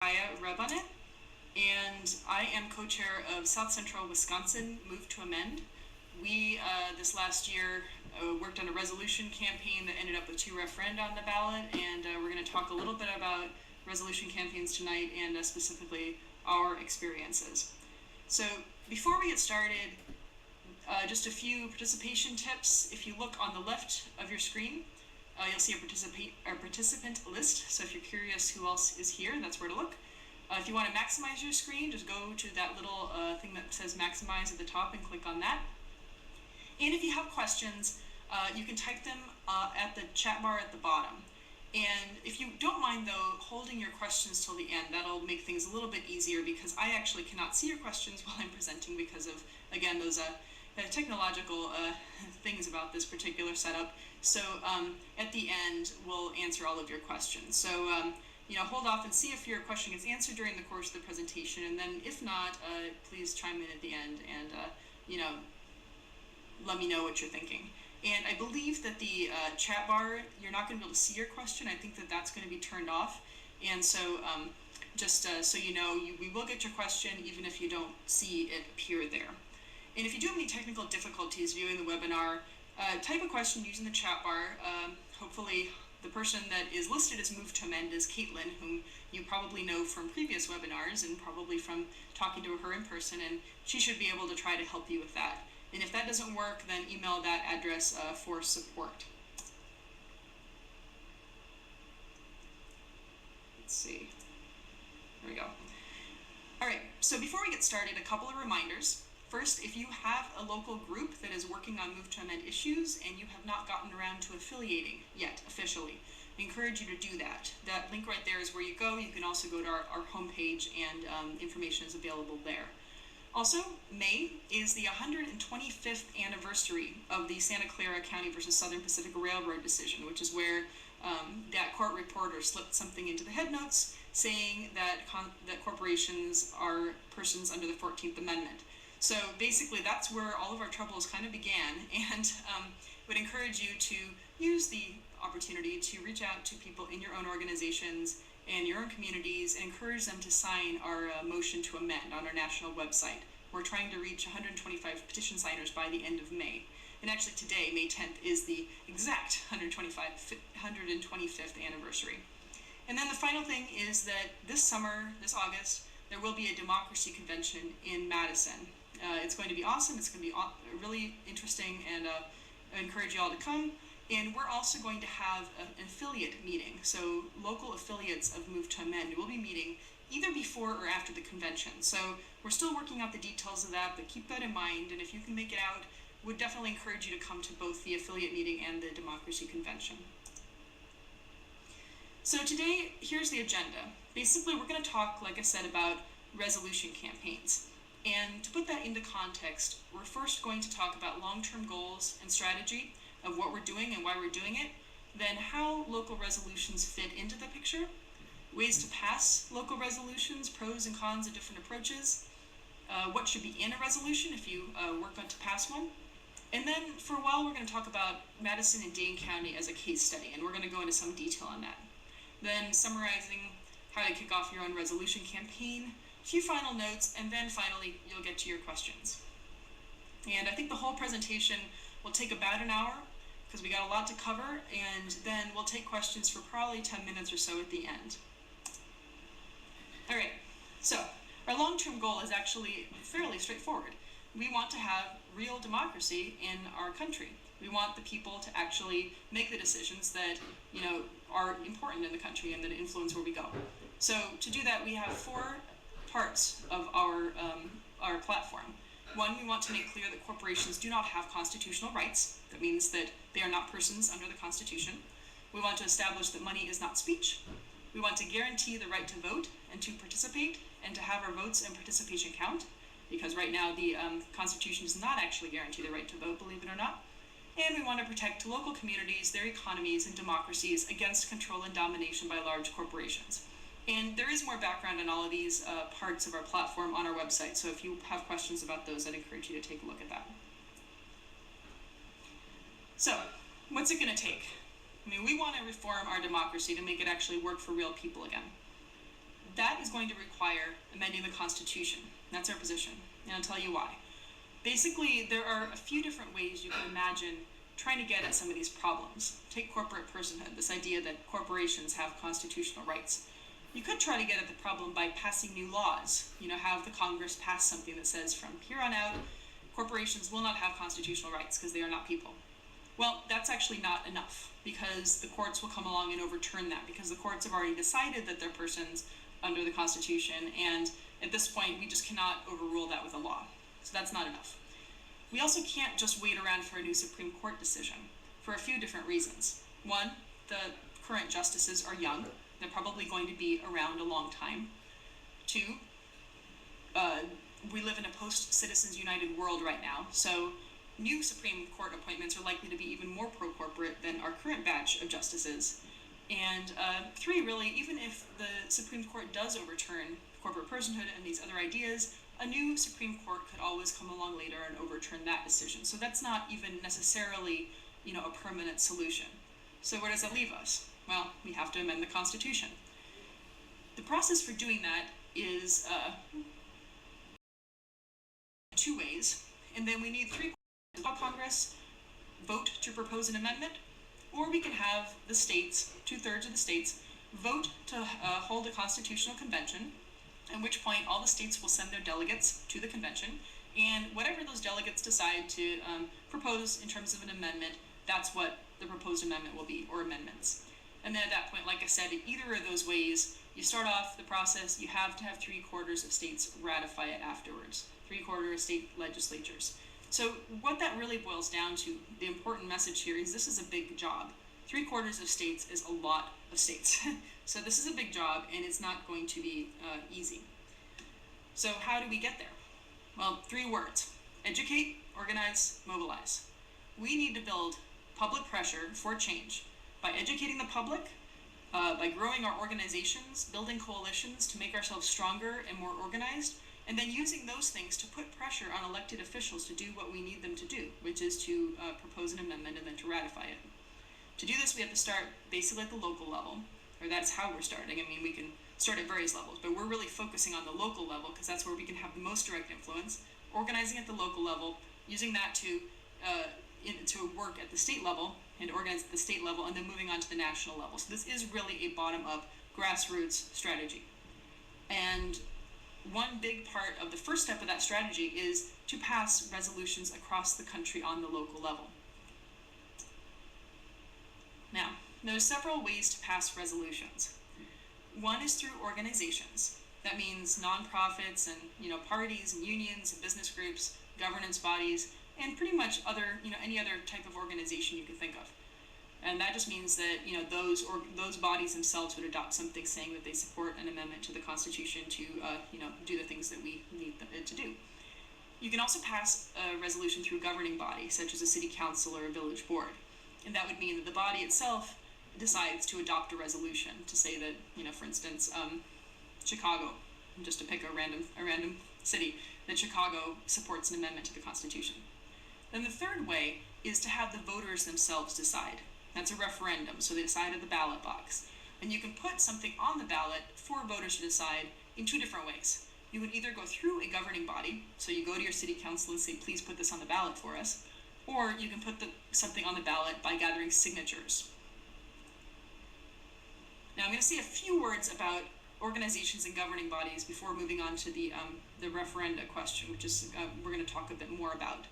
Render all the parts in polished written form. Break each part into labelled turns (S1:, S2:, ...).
S1: Kaja Rebane, and I am co-chair of South Central Wisconsin Move to Amend. We, this last year, worked on a resolution campaign that ended up with 2 referenda on the ballot, and we're going to talk a little bit about resolution campaigns tonight and specifically our experiences. So before we get started, just a few participation tips. If you look on the left of your screen, you'll see a participant list. So if you're curious who else is here, that's where to look. If you want to maximize your screen, just go to that little thing that says maximize at the top and click on that. And if you have questions, you can type them at the chat bar at the bottom. And if you don't mind, though, holding your questions till the end, that'll make things a little bit easier, because I actually cannot see your questions while I'm presenting because of, again, those technological things about this particular setup. So at the end, we'll answer all of your questions. So hold off and see if your question gets answered during the course of the presentation, and then if not, please chime in at the end and let me know what you're thinking. And I believe that the chat bar, you're not going to be able to see your question. I think that that's going to be turned off. And so just so you know, we will get your question even if you don't see it appear there. And if you do have any technical difficulties viewing the webinar, type a question using the chat bar. Hopefully the person that is listed as Move to Amend is Caitlin, whom you probably know from previous webinars and probably from talking to her in person, and she should be able to try to help you with that. And if that doesn't work, then email that address for support. Let's see. There we go. All right, so before we get started, a couple of reminders. First, if you have a local group that is working on Move to Amend issues and you have not gotten around to affiliating yet officially, I encourage you to do that. That link right there is where you go. You can also go to our homepage, and information is available there. Also, May is the 125th anniversary of the Santa Clara County versus Southern Pacific Railroad decision, which is where that court reporter slipped something into the headnotes saying that corporations are persons under the 14th Amendment. So basically, that's where all of our troubles kind of began, and would encourage you to use the opportunity to reach out to people in your own organizations and your own communities and encourage them to sign our motion to amend on our national website. We're trying to reach 125 petition signers by the end of May. And actually today, May 10th, is the exact 125th anniversary. And then the final thing is that this summer, this August, there will be a democracy convention in Madison. It's going to be awesome. It's going to be really interesting, and I encourage you all to come. And we're also going to have an affiliate meeting. So local affiliates of Move to Amend will be meeting either before or after the convention. So we're still working out the details of that, but keep that in mind. And if you can make it out, would definitely encourage you to come to both the affiliate meeting and the democracy convention. So today, here's the agenda. Basically, we're going to talk, like I said, about resolution campaigns. And to put that into context, we're first going to talk about long-term goals and strategy of what we're doing and why we're doing it, then how local resolutions fit into the picture, ways to pass local resolutions, pros and cons of different approaches, what should be in a resolution if you work on to pass one. And then for a while, we're going to talk about Madison and Dane County as a case study, and we're going to go into some detail on that. Then summarizing how to kick off your own resolution campaign, a few final notes, and then finally, you'll get to your questions. And I think the whole presentation will take about an hour, because we got a lot to cover, and then we'll take questions for probably 10 minutes or so at the end. All right, so our long-term goal is actually fairly straightforward. We want to have real democracy in our country. We want the people to actually make the decisions that are important in the country and that influence where we go. So to do that, we have 4 parts of our platform. One, we want to make clear that corporations do not have constitutional rights. That means that they are not persons under the Constitution. We want to establish that money is not speech. We want to guarantee the right to vote and to participate and to have our votes and participation count, because right now the Constitution does not actually guarantee the right to vote, believe it or not. And we want to protect local communities, their economies, and democracies against control and domination by large corporations. And there is more background on all of these parts of our platform on our website, so if you have questions about those, I'd encourage you to take a look at that. So, what's it going to take? I mean, we want to reform our democracy to make it actually work for real people again. that is going to require amending the Constitution. That's our position, and I'll tell you why. Basically, there are a few different ways you can imagine trying to get at some of these problems. Take corporate personhood, this idea that corporations have constitutional rights. You could try to get at the problem by passing new laws. Have the Congress pass something that says from here on out, corporations will not have constitutional rights because they are not people. Well, that's actually not enough, because the courts will come along and overturn that, because the courts have already decided that they're persons under the Constitution, and at this point, we just cannot overrule that with a law. So that's not enough. We also can't just wait around for a new Supreme Court decision for a few different reasons. One, the current justices are young. They're probably going to be around a long time. Two, we live in a post-Citizens United world right now, so new Supreme Court appointments are likely to be even more pro-corporate than our current batch of justices. And three, really, even if the Supreme Court does overturn corporate personhood and these other ideas, a new Supreme Court could always come along later and overturn that decision. So that's not even necessarily, a permanent solution. So where does that leave us? Well, we have to amend the Constitution. The process for doing that is two ways, and then we need three Congress vote to propose an amendment, or we can have the states, 2/3 of the states, vote to hold a constitutional convention, at which point all the states will send their delegates to the convention, and whatever those delegates decide to propose in terms of an amendment, that's what the proposed amendment will be, or amendments. And then at that point, like I said, in either of those ways, you start off the process, you have to have 3/4 of states ratify it afterwards, 3/4 of state legislatures. So what that really boils down to, the important message here, is this is a big job. 3/4 of states is a lot of states. So this is a big job, and it's not going to be easy. So how do we get there? Well, 3 words: educate, organize, mobilize. We need to build public pressure for change by educating the public, by growing our organizations, building coalitions to make ourselves stronger and more organized, and then using those things to put pressure on elected officials to do what we need them to do, which is to propose an amendment and then to ratify it. To do this, we have to start basically at the local level, or that's how we're starting. I mean, we can start at various levels, but we're really focusing on the local level because that's where we can have the most direct influence, organizing at the local level, using that to work at the state level and organize at the state level, and then moving on to the national level. So this is really a bottom-up grassroots strategy. And one big part of the first step of that strategy is to pass resolutions across the country on the local level. Now, there's several ways to pass resolutions. One is through organizations. That means nonprofits and parties and unions and business groups, governance bodies, and pretty much any other type of organization you can think of. And that just means that those bodies themselves would adopt something saying that they support an amendment to the Constitution to do the things that we need it to do. You can also pass a resolution through a governing body, such as a city council or a village board, and that would mean that the body itself decides to adopt a resolution to say that, for instance, Chicago, just to pick a random city, that Chicago supports an amendment to the Constitution. Then the third way is to have the voters themselves decide. That's a referendum, so they decide at the ballot box. And you can put something on the ballot for voters to decide in 2 different ways. You would either go through a governing body, so you go to your city council and say, please put this on the ballot for us, or you can put something on the ballot by gathering signatures. Now I'm going to say a few words about organizations and governing bodies before moving on to the referenda question, which is we're going to talk a bit more about.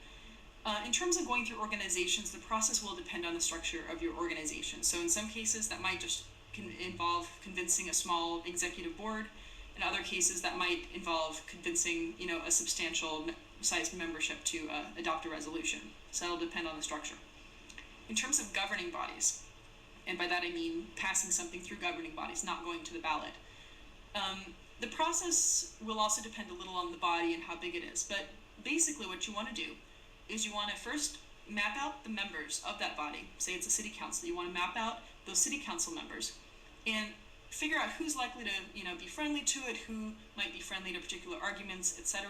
S1: In terms of going through organizations, the process will depend on the structure of your organization. So in some cases, that might just involve convincing a small executive board. In other cases, that might involve convincing a substantial sized membership to adopt a resolution. So that'll depend on the structure. In terms of governing bodies, and by that I mean passing something through governing bodies, not going to the ballot, the process will also depend a little on the body and how big it is. But basically what you want to do is you want to first map out the members of that body. Say it's a city council. You want to map out those city council members and figure out who's likely to be friendly to it, who might be friendly to particular arguments, etc.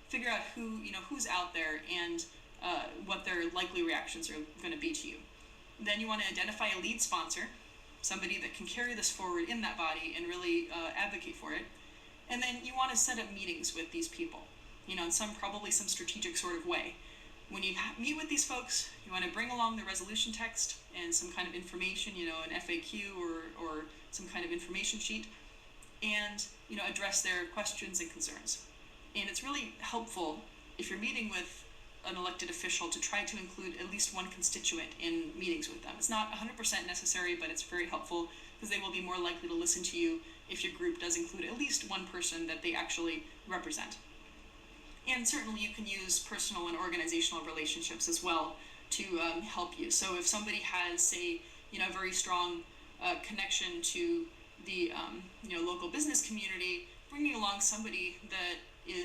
S1: Figure out who's out there and what their likely reactions are going to be to you. Then you want to identify a lead sponsor, somebody that can carry this forward in that body and really advocate for it. And then you want to set up meetings with these people, in probably some strategic sort of way. When you meet with these folks, you want to bring along the resolution text and some kind of information, an FAQ or some kind of information sheet, and address their questions and concerns. And it's really helpful if you're meeting with an elected official to try to include at least one constituent in meetings with them. It's not 100% necessary, but it's very helpful because they will be more likely to listen to you if your group does include at least one person that they actually represent. And certainly you can use personal and organizational relationships as well to help you. So if somebody has, say, a very strong connection to the local business community, bringing along somebody that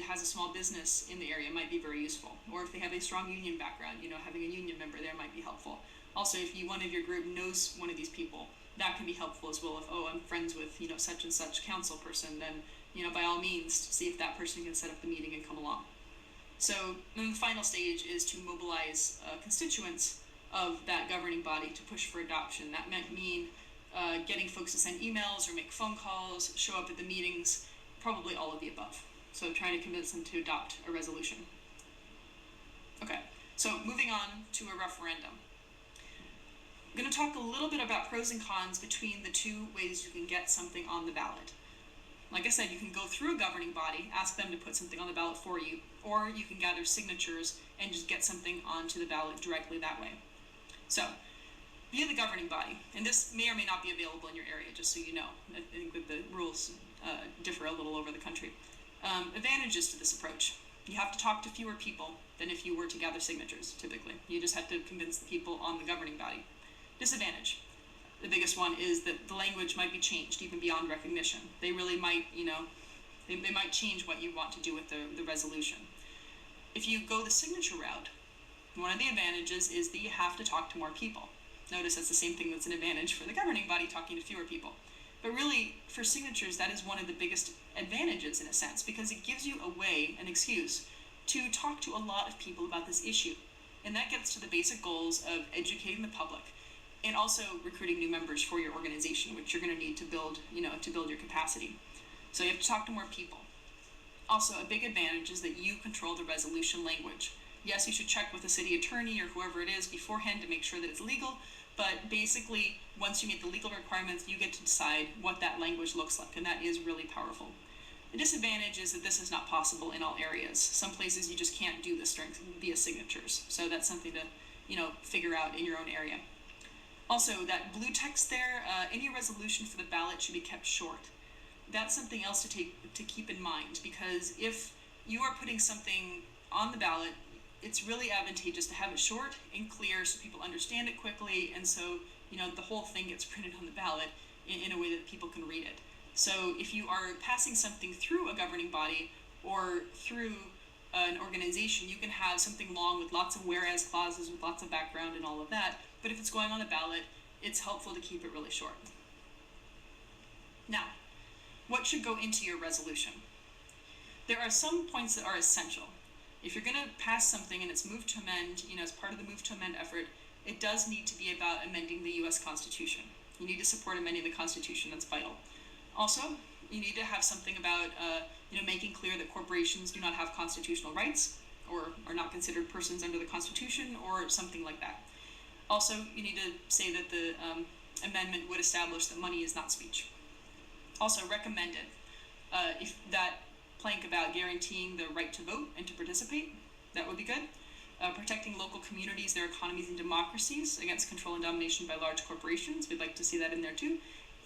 S1: has a small business in the area might be very useful. Or if they have a strong union background, having a union member there might be helpful. Also, if one of your group knows one of these people, that can be helpful as well. If, I'm friends with, such and such council person, then, by all means, see if that person can set up the meeting and come along. So then the final stage is to mobilize constituents of that governing body to push for adoption. That might mean getting folks to send emails or make phone calls, show up at the meetings, probably all of the above. So trying to convince them to adopt a resolution. Okay, so moving on to a referendum. I'm going to talk a little bit about pros and cons between the two ways you can get something on the ballot. Like I said, you can go through a governing body, ask them to put something on the ballot for you, or you can gather signatures and just get something onto the ballot directly that way. So, via the governing body, and this may or may not be available in your area, just so you know. I think that the rules differ a little over the country. Advantages to this approach. You have to talk to fewer people than if you were to gather signatures, typically. You just have to convince the people on the governing body. Disadvantage. The biggest one is that the language might be changed even beyond recognition. They really might, they might change what you want to do with the resolution. If you go the signature route, one of the advantages is that you have to talk to more people. Notice that's the same thing that's an advantage for the governing body, talking to fewer people. But really, for signatures, that is one of the biggest advantages in a sense, because it gives you a way, an excuse, to talk to a lot of people about this issue. And that gets to the basic goals of educating the public and also recruiting new members for your organization, which you're going to need to build, to build your capacity. So you have to talk to more people. Also, a big advantage is that you control the resolution language. Yes, you should check with the city attorney or whoever it is beforehand to make sure that it's legal, but basically, once you meet the legal requirements, you get to decide what that language looks like, and that is really powerful. The disadvantage is that this is not possible in all areas. Some places you just can't do this via signatures, so that's something to, figure out in your own area. Also, that blue text there, any resolution for the ballot should be kept short. That's something else to keep in mind, because if you are putting something on the ballot, it's really advantageous to have it short and clear so people understand it quickly, and so the whole thing gets printed on the ballot in a way that people can read it. So if you are passing something through a governing body or through an organization, you can have something long with lots of whereas clauses with lots of background and all of that, but if it's going on the ballot, it's helpful to keep it really short. Now, what should go into your resolution? There are some points that are essential. If you're going to pass something and it's moved to amend, as part of the move to amend effort, it does need to be about amending the U.S. Constitution. You need to support amending the Constitution. That's vital. Also, you need to have something about, making clear that corporations do not have constitutional rights or are not considered persons under the Constitution or something like that. Also, you need to say that the amendment would establish that money is not speech. Also, recommended if that plank about guaranteeing the right to vote and to participate, that would be good. Protecting local communities, their economies, and democracies against control and domination by large corporations. We'd like to see that in there too.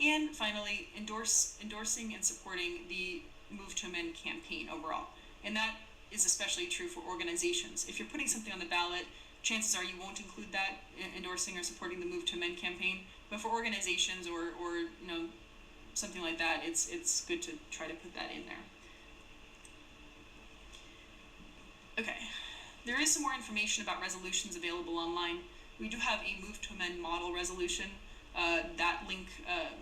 S1: And finally, endorsing and supporting the Move to Amend campaign overall. And that is especially true for organizations. If you're putting something on the ballot, chances are you won't include that endorsing or supporting the Move to Amend campaign. But for organizations or something like that, it's good to try to put that in there. Okay, there is some more information about resolutions available online. We do have a Move to Amend model resolution. That link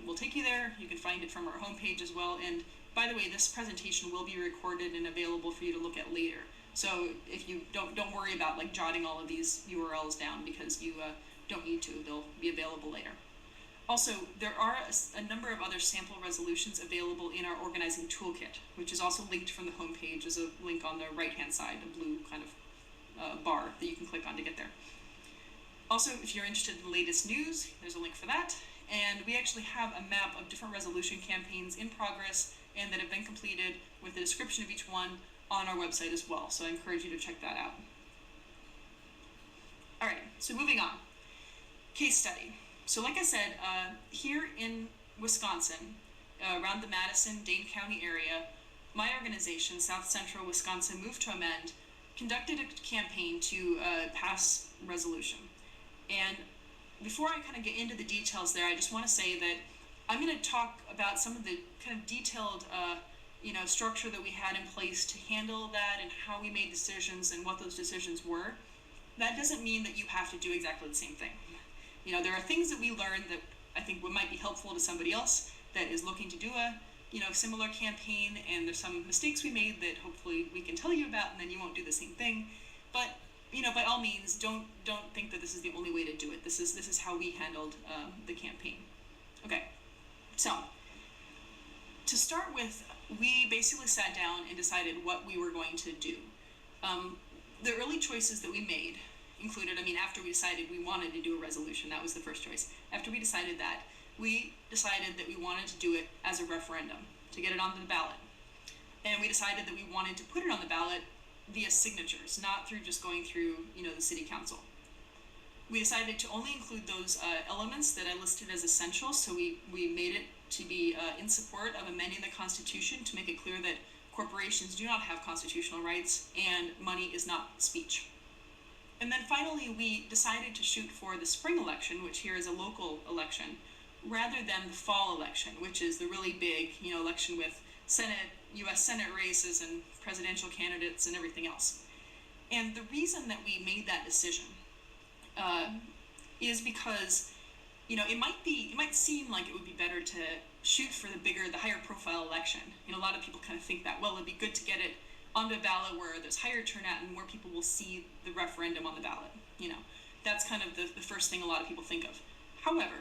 S1: will take you there. You can find it from our homepage as well. And by the way, this presentation will be recorded and available for you to look at later. So if you don't worry about jotting all of these URLs down, because you don't need to. They'll be available later. Also, there are a number of other sample resolutions available in our organizing toolkit, which is also linked from the homepage. There's a link on the right-hand side, a blue kind of bar that you can click on to get there. Also, if you're interested in the latest news, there's a link for that. And we actually have a map of different resolution campaigns in progress and that have been completed with a description of each one on our website as well. So I encourage you to check that out. All right, so moving on. Case study. So like I said, here in Wisconsin, around the Madison, Dane County area, my organization, South Central Wisconsin Move to Amend, conducted a campaign to pass resolution. And before I kind of get into the details there, I just want to say that I'm going to talk about some of the kind of detailed structure that we had in place to handle that and how we made decisions and what those decisions were. That doesn't mean that you have to do exactly the same thing. There are things that we learned that I think might be helpful to somebody else that is looking to do a similar campaign, and there's some mistakes we made that hopefully we can tell you about, and then you won't do the same thing. But by all means, don't think that this is the only way to do it. This is how we handled the campaign. Okay, so to start with, we basically sat down and decided what we were going to do. The early choices that we made included, after we decided we wanted to do a resolution, that was the first choice. After we decided that, we decided that we wanted to do it as a referendum, to get it onto the ballot. And we decided that we wanted to put it on the ballot via signatures, not through just going through, the city council. We decided to only include those elements that I listed as essential, so we made it to be in support of amending the Constitution to make it clear that corporations do not have constitutional rights and money is not speech. And then finally, we decided to shoot for the spring election, which here is a local election, rather than the fall election, which is the really big, election with U.S. Senate races and presidential candidates and everything else. And the reason that we made that decision is because, it might seem like it would be better to shoot for the higher profile election. A lot of people kind of think that, well, it'd be good to get it onto a ballot where there's higher turnout and more people will see the referendum on the ballot. That's kind of the first thing a lot of people think of. However,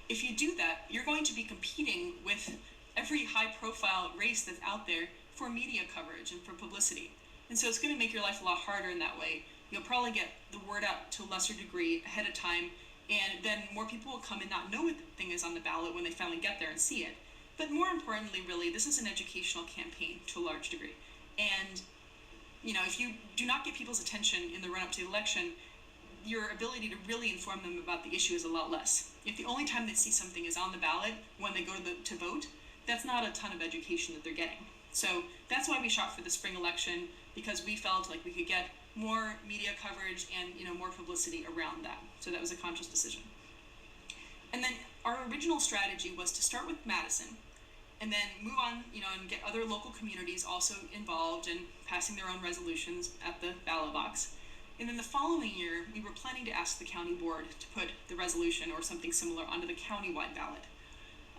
S1: if you do that, you're going to be competing with every high-profile race that's out there for media coverage and for publicity. And so it's going to make your life a lot harder in that way. You'll probably get the word out to a lesser degree ahead of time, and then more people will come and not know what the thing is on the ballot when they finally get there and see it. But more importantly, really, this is an educational campaign to a large degree. And, if you do not get people's attention in the run-up to the election, your ability to really inform them about the issue is a lot less. If the only time they see something is on the ballot when they go to vote, that's not a ton of education that they're getting. So that's why we shot for the spring election, because we felt like we could get more media coverage and more publicity around that. So that was a conscious decision. And then our original strategy was to start with Madison, and then move on, and get other local communities also involved in passing their own resolutions at the ballot box. And then the following year, we were planning to ask the county board to put the resolution or something similar onto the county-wide ballot.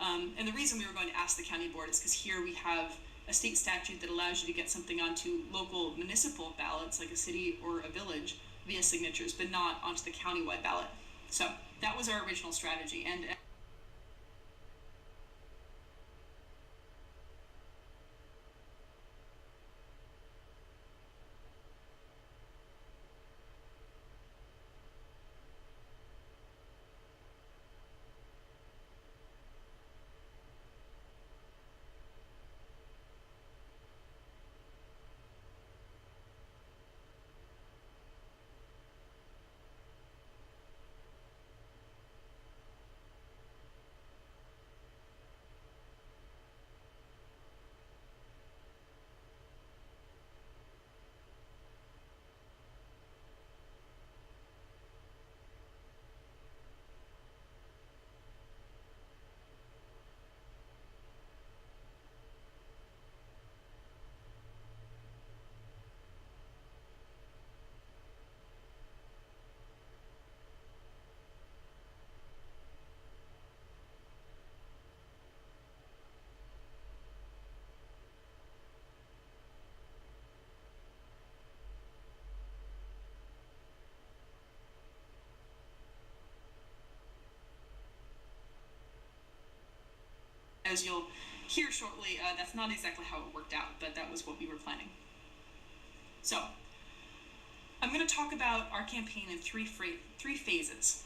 S1: And the reason we were going to ask the county board is because here we have a state statute that allows you to get something onto local municipal ballots, like a city or a village, via signatures, but not onto the county-wide ballot. So that was our original strategy. And as you'll hear shortly, that's not exactly how it worked out, but that was what we were planning. So, I'm going to talk about our campaign in three phases.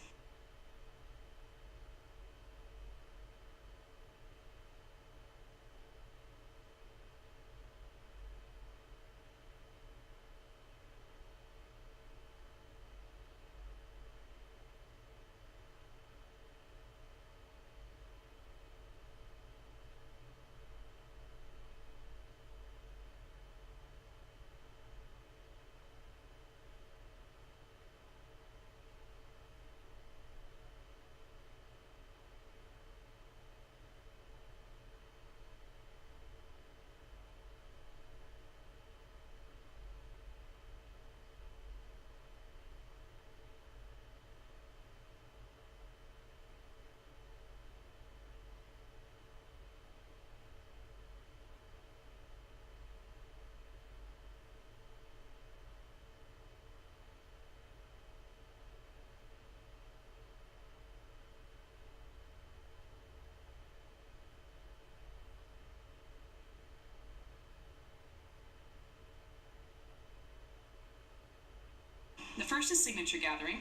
S1: The first is signature gathering.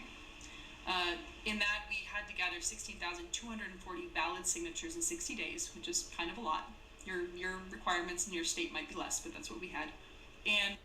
S1: In that, we had to gather 16,240 valid signatures in 60 days, which is kind of a lot. Your requirements in your state might be less, but that's what we had. And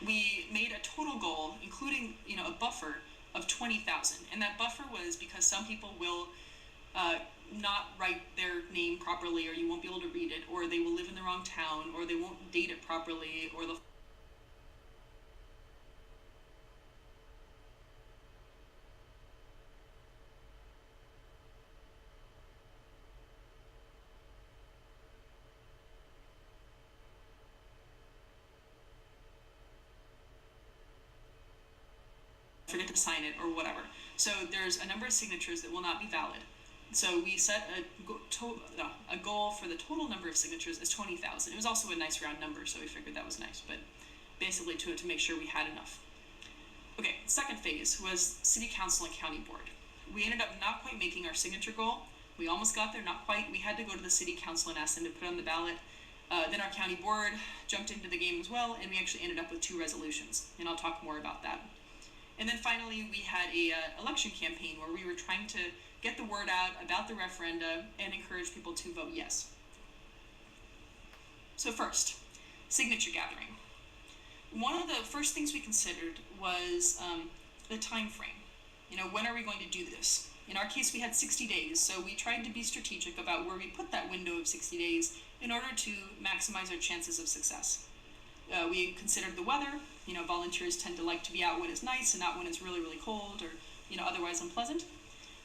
S1: we made a total goal, including a buffer of 20,000, and that buffer was because some people will not write their name properly, or you won't be able to read it, or they will live in the wrong town, or they won't date it properly, or they'll forget to sign it or whatever. So there's a number of signatures that will not be valid. So we set a goal for the total number of signatures as 20,000. It was also a nice round number, so we figured that was nice, but basically to make sure we had enough. Okay, second phase was city council and county board. We ended up not quite making our signature goal. We almost got there, not quite. We had to go to the city council and ask them to put it on the ballot. Then our county board jumped into the game as well, and we actually ended up with 2 resolutions, and I'll talk more about that. And then finally, we had a election campaign where we were trying to get the word out about the referenda and encourage people to vote yes. So first, signature gathering. One of the first things we considered was the time frame. When are we going to do this? In our case, we had 60 days, so we tried to be strategic about where we put that window of 60 days in order to maximize our chances of success. We considered the weather. Volunteers tend to like to be out when it's nice and not when it's really, really cold or, otherwise unpleasant.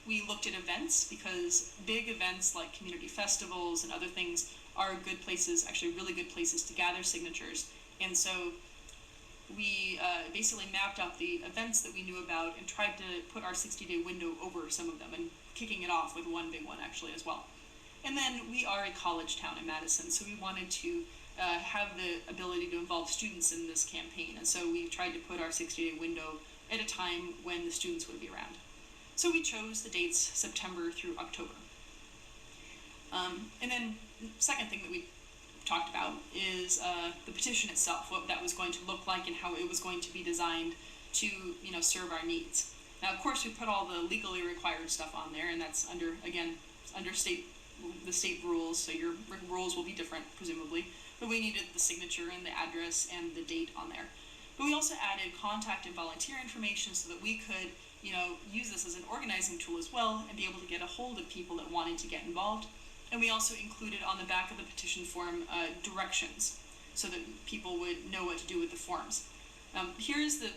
S1: We looked at events because big events like community festivals and other things are good places, actually really good places to gather signatures. And so we basically mapped out the events that we knew about and tried to put our 60-day window over some of them, and kicking it off with one big one actually as well. And then we are a college town in Madison, so we wanted to have the ability to involve students in this campaign, and so we tried to put our 60-day window at a time when the students would be around. So we chose the dates September through October. And then second thing that we talked about is the petition itself, what that was going to look like and how it was going to be designed to serve our needs. Now, of course, we put all the legally required stuff on there, and that's under the state rules, so your rules will be different, presumably. But we needed the signature and the address and the date on there. But we also added contact and volunteer information so that we could, use this as an organizing tool as well and be able to get a hold of people that wanted to get involved. And we also included on the back of the petition form directions so that people would know what to do with the forms. Here's the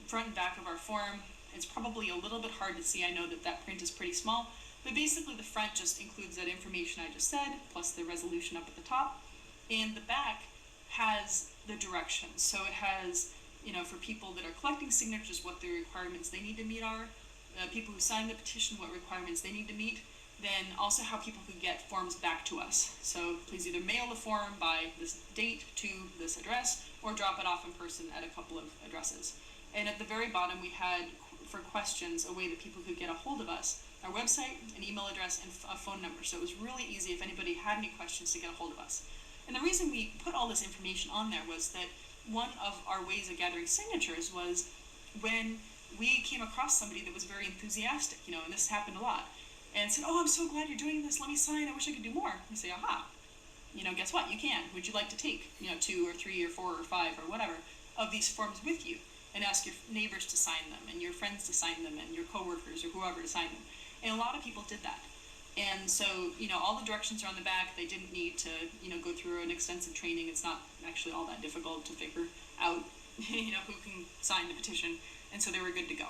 S1: front and back of our form. It's probably a little bit hard to see. I know that print is pretty small, but basically the front just includes that information I just said, plus the resolution up at the top. And the back has the directions. So it has, for people that are collecting signatures, what the requirements they need to meet are, people who sign the petition, what requirements they need to meet, then also how people could get forms back to us. So please either mail the form by this date to this address, or drop it off in person at a couple of addresses. And at the very bottom, we had, for questions, a way that people could get a hold of us, our website, an email address, and a phone number. So it was really easy if anybody had any questions to get a hold of us. And the reason we put all this information on there was that one of our ways of gathering signatures was when we came across somebody that was very enthusiastic, and this happened a lot, and said, "Oh, I'm so glad you're doing this, let me sign, I wish I could do more." We say, "Aha, guess what, you can. Would you like to take, 2 or 3 or 4 or 5 or whatever of these forms with you, and ask your neighbors to sign them, and your friends to sign them, and your coworkers or whoever to sign them?" And a lot of people did that. And so, all the directions are on the back. They didn't need to, go through an extensive training. It's not actually all that difficult to figure out, who can sign the petition. And so they were good to go.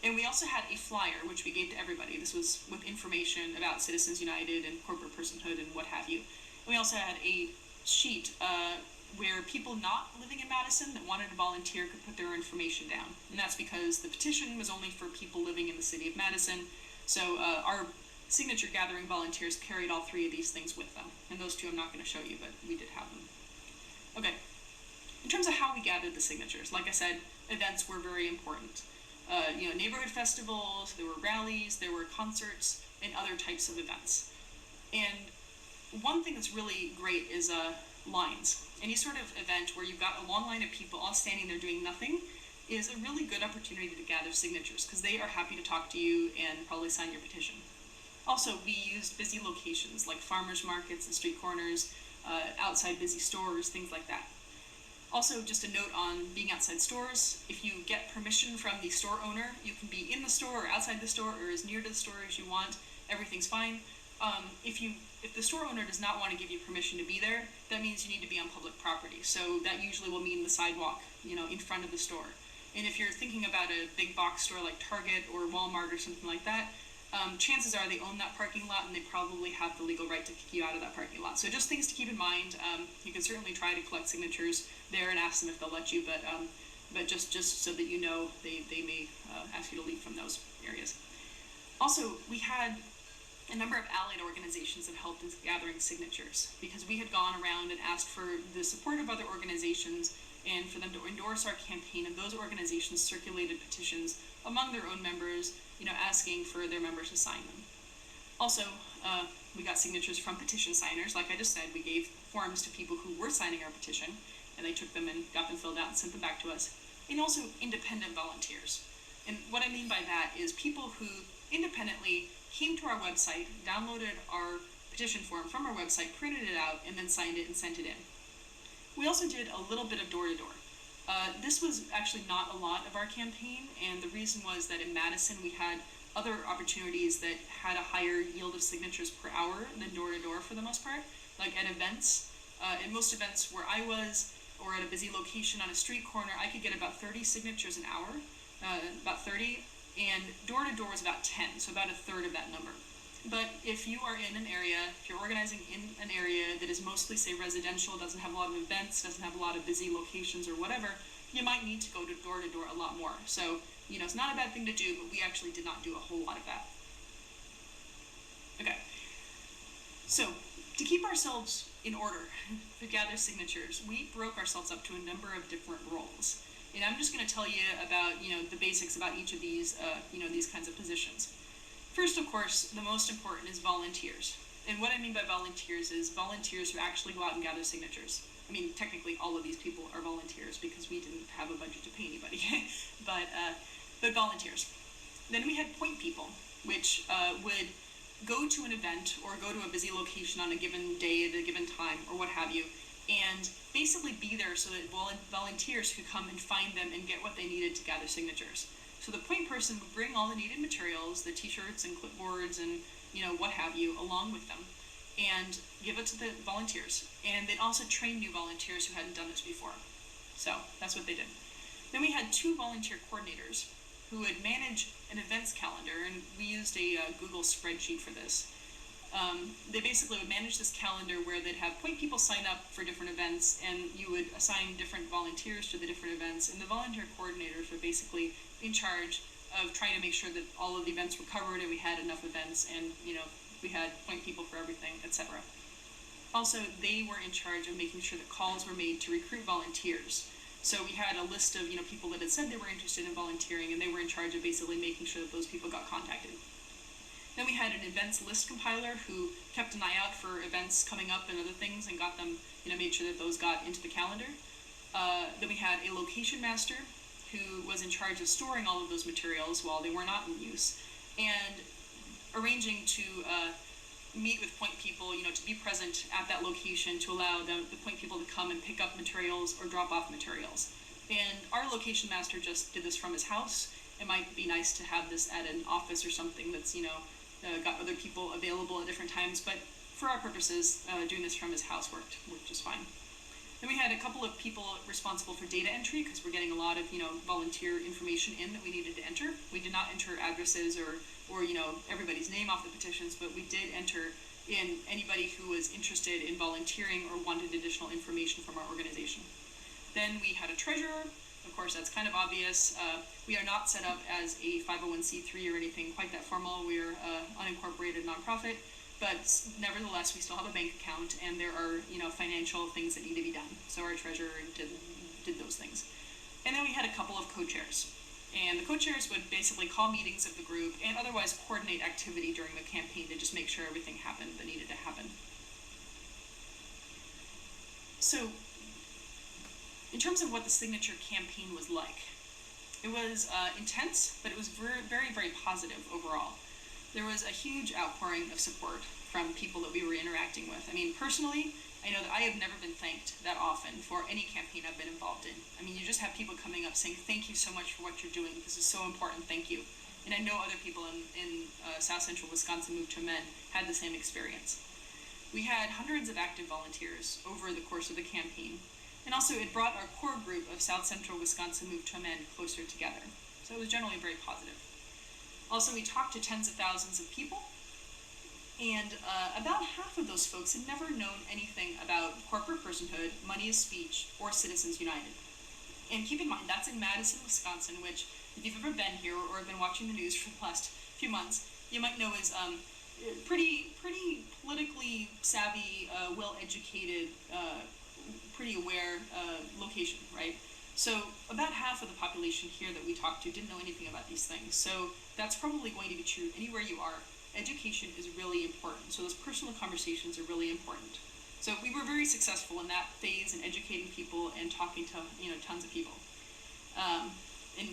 S1: And we also had a flyer, which we gave to everybody. This was with information about Citizens United and corporate personhood and what have you. And we also had a sheet where people not living in Madison that wanted to volunteer could put their information down. And that's because the petition was only for people living in the city of Madison. So our signature gathering volunteers carried all 3 of these things with them. And those 2 I'm not going to show you, but we did have them. Okay. In terms of how we gathered the signatures, like I said, events were very important. Neighborhood festivals, there were rallies, there were concerts, and other types of events. And one thing that's really great is lines. Any sort of event where you've got a long line of people all standing there doing nothing is a really good opportunity to gather signatures, because they are happy to talk to you and probably sign your petition. Also, we used busy locations like farmers markets and street corners, outside busy stores, things like that. Also, just a note on being outside stores. If you get permission from the store owner, you can be in the store or outside the store or as near to the store as you want. Everything's fine. If the store owner does not want to give you permission to be there, that means you need to be on public property. So that usually will mean the sidewalk, in front of the store. And if you're thinking about a big box store like Target or Walmart or something like that, chances are they own that parking lot and they probably have the legal right to kick you out of that parking lot. So just things to keep in mind. You can certainly try to collect signatures there and ask them if they'll let you, but just so that they may ask you to leave from those areas. Also, we had a number of allied organizations that helped in gathering signatures, because we had gone around and asked for the support of other organizations and for them to endorse our campaign, and those organizations circulated petitions among their own members, asking for their members to sign them. Also, we got signatures from petition signers. Like I just said, we gave forms to people who were signing our petition, and they took them and got them filled out and sent them back to us. And also independent volunteers. And what I mean by that is people who independently came to our website, downloaded our petition form from our website, printed it out, and then signed it and sent it in. We also did a little bit of door-to-door. This was actually not a lot of our campaign, and the reason was that in Madison we had other opportunities that had a higher yield of signatures per hour than door-to-door for the most part, like at events. In most events where I was, or at a busy location on a street corner, I could get about 30 signatures an hour, about 30, and door-to-door was about 10, so about a third of that number. But if you are in an area, if you're organizing in an area that is mostly, say, residential, doesn't have a lot of events, doesn't have a lot of busy locations or whatever, you might need to go to door a lot more. So, it's not a bad thing to do, but we actually did not do a whole lot of that. Okay. So, to keep ourselves in order to gather signatures, we broke ourselves up to a number of different roles. And I'm just going to tell you about, the basics about each of these, these kinds of positions. First, of course, the most important is volunteers. And what I mean by volunteers is volunteers who actually go out and gather signatures. I mean, technically, all of these people are volunteers because we didn't have a budget to pay anybody, but volunteers. Then we had point people, which would go to an event or go to a busy location on a given day at a given time or what have you, and basically be there so that volunteers could come and find them and get what they needed to gather signatures. So the point person would bring all the needed materials, the t-shirts and clipboards and what have you, along with them, and give it to the volunteers. And they'd also train new volunteers who hadn't done this before. So that's what they did. Then we had 2 volunteer coordinators who would manage an events calendar, and we used a Google spreadsheet for this. They basically would manage this calendar where they'd have point people sign up for different events, and you would assign different volunteers to the different events, and the volunteer coordinators were basically in charge of trying to make sure that all of the events were covered and we had enough events, and we had point people for everything, etc. Also, they were in charge of making sure that calls were made to recruit volunteers. So we had a list of people that had said they were interested in volunteering, and they were in charge of basically making sure that those people got contacted. Then we had an events list compiler who kept an eye out for events coming up and other things and got them, made sure that those got into the calendar. Then we had a location master who was in charge of storing all of those materials while they were not in use, and arranging to meet with point people, to be present at that location to allow the point people to come and pick up materials or drop off materials. And our location master just did this from his house. It might be nice to have this at an office or something that's, got other people available at different times, but for our purposes, doing this from his house worked just fine. Then we had a couple of people responsible for data entry because we're getting a lot of, volunteer information in that we needed to enter. We did not enter addresses or everybody's name off the petitions, but we did enter in anybody who was interested in volunteering or wanted additional information from our organization. Then we had a treasurer. Of course, that's kind of obvious. We are not set up as a 501c3 or anything quite that formal. We're an unincorporated nonprofit, but nevertheless, we still have a bank account, and there are financial things that need to be done. So our treasurer did those things. And then we had a couple of co-chairs. And the co-chairs would basically call meetings of the group and otherwise coordinate activity during the campaign to just make sure everything happened that needed to happen. So, in terms of what the signature campaign was like, it was intense, but it was very, very, very positive overall. There was a huge outpouring of support from people that we were interacting with. I mean, personally, I know that I have never been thanked that often for any campaign I've been involved in. I mean, you just have people coming up saying, thank you so much for what you're doing. This is so important. Thank you. And I know other people in South Central Wisconsin Move to Men had the same experience. We had hundreds of active volunteers over the course of the campaign. And also, it brought our core group of South Central Wisconsin Move to Men closer together. So it was generally very positive. Also, we talked to tens of thousands of people. And about half of those folks had never known anything about corporate personhood, money is speech, or Citizens United. And keep in mind, that's in Madison, Wisconsin, which, if you've ever been here or been watching the news for the last few months, you might know is pretty politically savvy, well-educated, pretty aware location, right? So about half of the population here that we talked to didn't know anything about these things. So that's probably going to be true anywhere you are. Education is really important. So those personal conversations are really important. So we were very successful in that phase in educating people and talking to tons of people. And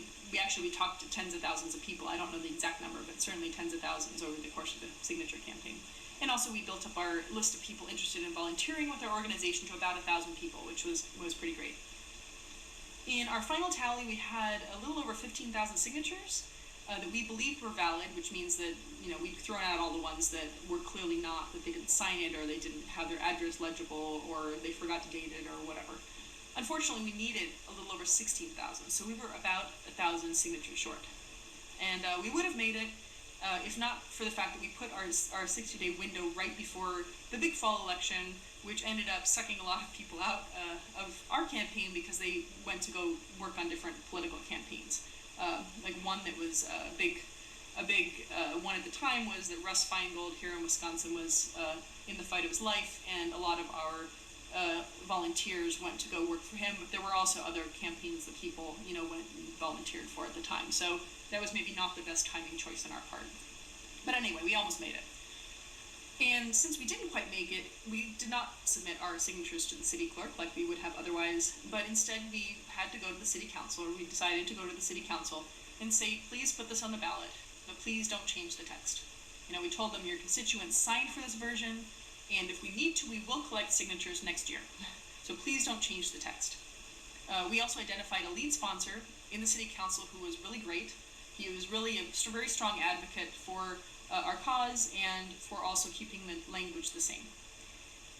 S1: we talked to tens of thousands of people. I don't know the exact number, but certainly tens of thousands over the course of the signature campaign. And also we built up our list of people interested in volunteering with our organization to about 1,000 people, which was pretty great. In our final tally, we had a little over 15,000 signatures that we believed were valid, which means that we'd thrown out all the ones that were clearly not, that they didn't sign it, or they didn't have their address legible, or they forgot to date it, or whatever. Unfortunately, we needed a little over 16,000, so we were about 1,000 signatures short. And we would have made it if not for the fact that we put our 60-day window right before the big fall election, which ended up sucking a lot of people out of our campaign because they went to go work on different political campaigns. Like one that was a big one at the time was that Russ Feingold here in Wisconsin was in the fight of his life, and a lot of our volunteers went to go work for him, but there were also other campaigns that people, went and volunteered for at the time. So that was maybe not the best timing choice on our part. But anyway, we almost made it. And since we didn't quite make it, we did not submit our signatures to the city clerk like we would have otherwise, but instead we had to go to the city council, or we decided to go to the city council and say, please put this on the ballot, but please don't change the text. We told them your constituents signed for this version, and if we need to, we will collect signatures next year. So please don't change the text. We also identified a lead sponsor in the city council who was really great. He was really a very strong advocate for our cause and for also keeping the language the same.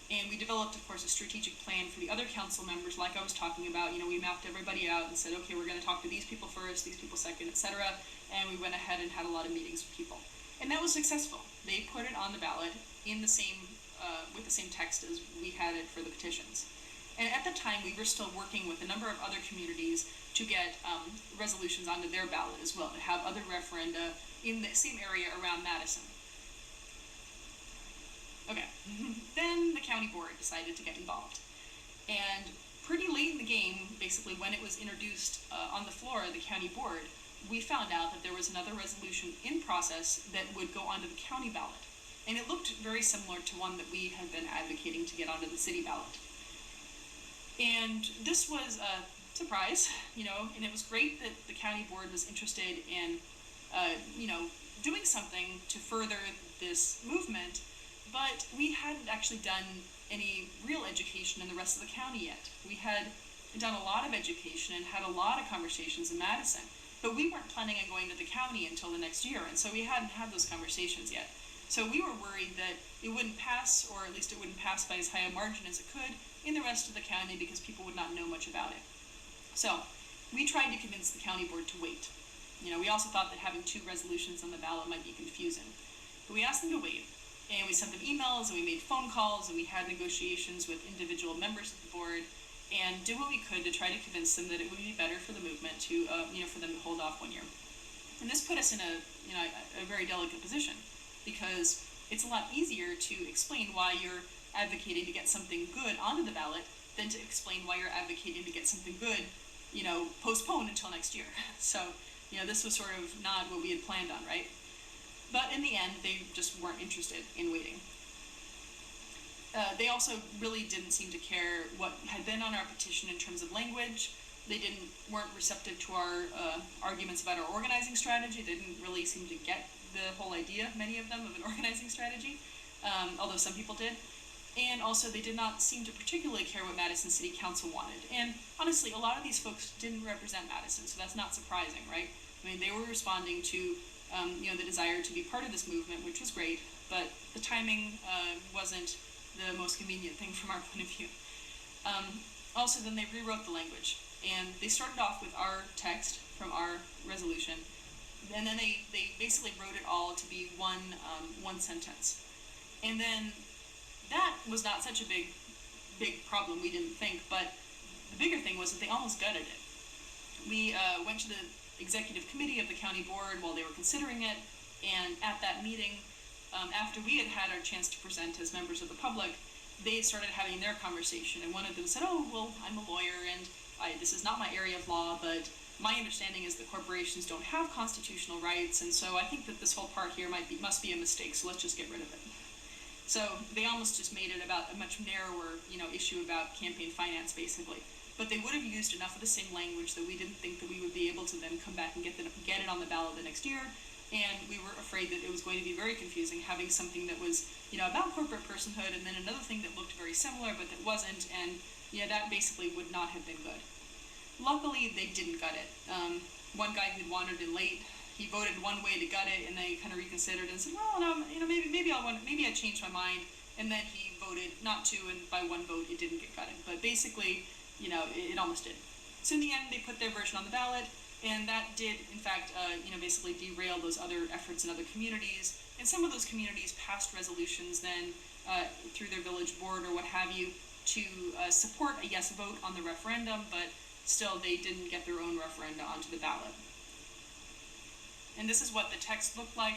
S1: And we developed, of course, a strategic plan for the other council members, like I was talking about. We mapped everybody out and said, okay, we're going to talk to these people first, these people second, etc. And we went ahead and had a lot of meetings with people. And that was successful. They put it on the ballot in the same, with the same text as we had it for the petitions. And at the time, we were still working with a number of other communities to get resolutions onto their ballot as well, to have other referenda in the same area around Madison. Okay, then the county board decided to get involved. And pretty late in the game, basically when it was introduced on the floor of the county board, we found out that there was another resolution in process that would go onto the county ballot. And it looked very similar to one that we had been advocating to get onto the city ballot. And this was a surprise, and it was great that the county board was interested in, doing something to further this movement, but we hadn't actually done any real education in the rest of the county yet. We had done a lot of education and had a lot of conversations in Madison, but we weren't planning on going to the county until the next year, and so we hadn't had those conversations yet. So we were worried that it wouldn't pass, or at least it wouldn't pass by as high a margin as it could in the rest of the county because people would not know much about it. So we tried to convince the county board to wait. We also thought that having two resolutions on the ballot might be confusing. But we asked them to wait, and we sent them emails, and we made phone calls, and we had negotiations with individual members of the board, and did what we could to try to convince them that it would be better for the movement to, for them to hold off 1 year. And this put us in a very delicate position, because it's a lot easier to explain why you're advocating to get something good onto the ballot than to explain why you're advocating to get something good, postponed until next year. So, this was sort of not what we had planned on, right? But in the end, they just weren't interested in waiting. They also really didn't seem to care what had been on our petition in terms of language. They weren't receptive to our arguments about our organizing strategy. They didn't really seem to get the whole idea, many of them, of an organizing strategy, although some people did. And also, they did not seem to particularly care what Madison City Council wanted. And honestly, a lot of these folks didn't represent Madison, so that's not surprising, right? They were responding to, the desire to be part of this movement, which was great, but the timing wasn't the most convenient thing from our point of view. Also, then they rewrote the language, and they started off with our text from our resolution, and then they basically wrote it all to be one sentence. And then that was not such a big problem, we didn't think, but the bigger thing was that they almost gutted it. We went to the executive committee of the county board while they were considering it, and at that meeting, after we had had our chance to present as members of the public, they started having their conversation, and one of them said, oh, well, I'm a lawyer, and this is not my area of law, but my understanding is that corporations don't have constitutional rights, and so I think that this whole part here must be a mistake, so let's just get rid of it. So they almost just made it about a much narrower, issue about campaign finance, basically. But they would have used enough of the same language that we didn't think that we would be able to then come back and get it on the ballot the next year. And we were afraid that it was going to be very confusing, having something that was, about corporate personhood, and then another thing that looked very similar but that wasn't, and that basically would not have been good. Luckily, they didn't gut it. One guy who'd wandered in late, he voted one way to gut it, and then he kind of reconsidered and said, well, no, maybe I changed my mind, and then he voted not to, and by one vote it didn't get gutted. But basically, it almost did. So in the end, they put their version on the ballot, and that did, in fact, basically derail those other efforts in other communities. And some of those communities passed resolutions then through their village board or what have you to support a yes vote on the referendum, but still they didn't get their own referenda onto the ballot. And this is what the text looked like.